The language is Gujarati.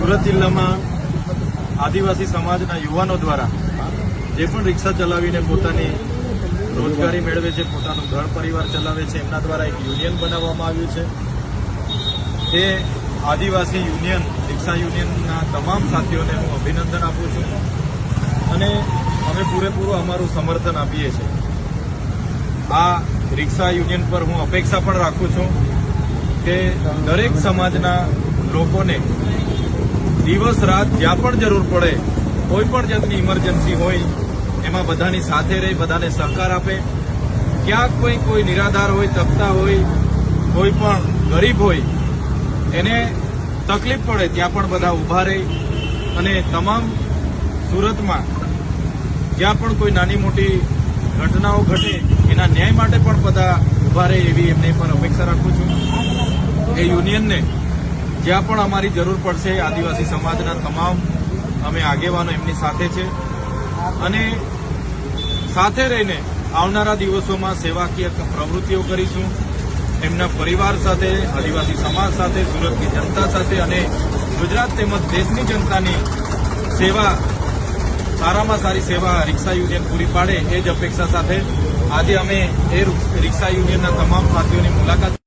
સુરત જિલ્લામાં આદિવાસી સમાજના યુવાનો દ્વારા જે પણ રિક્ષા ચલાવીને પોતાની રોજગારી મેળવે છે, પોતાનું ઘર પરિવાર ચલાવે છે, એમના દ્વારા એક યુનિયન બનાવવામાં આવ્યું છે. એ આદિવાસી યુનિયન, રિક્ષા યુનિયનના તમામ સાથીઓને હું અભિનંદન આપું છું અને અમે પૂરેપૂરું અમારું સમર્થન આપીએ છીએ. આ રિક્ષા યુનિયન પર હું અપેક્ષા પણ રાખું છું કે દરેક સમાજના લોકોને દિવસ રાત જ્યાં પણ જરૂર પડે, કોઈ પણ જાતની ઇમરજન્સી હોય, એમાં બધાની સાથે રહી, બધાને સહકાર આપે. ક્યાંક કોઈ નિરાધાર હોય, તપતા હોય, કોઈ પણ ગરીબ હોય, એને તકલીફ પડે ત્યાં પણ બધા ઊભા રહી અને તમામ સુરતમાં જ્યાં પણ કોઈ નાની મોટી ઘટનાઓ ઘટે એના ન્યાય માટે પણ બધા ઊભા રહે એવી એમને પણ અપેક્ષા રાખું છું. એ યુનિયનને જ્યાં પણ અમારી જરૂર પડશે, આદિવાસી સમાજના તમામ અમે આગેવાનો એમની સાથે છે અને સાથે રહીને આવનારા દિવસોમાં સેવાકીય પ્રવૃત્તિઓ કરીશું. એમના પરિવાર સાથે, આદિવાસી સમાજ સાથે, સુરતની જનતા સાથે અને ગુજરાત તેમજ દેશની જનતાની સેવા, સારામાં સારી સેવા રિક્ષા યુનિયન પૂરી પાડે એ જ અપેક્ષા સાથે આજે અમે એ રિક્ષા યુનિયનના તમામ સાથીઓની મુલાકાત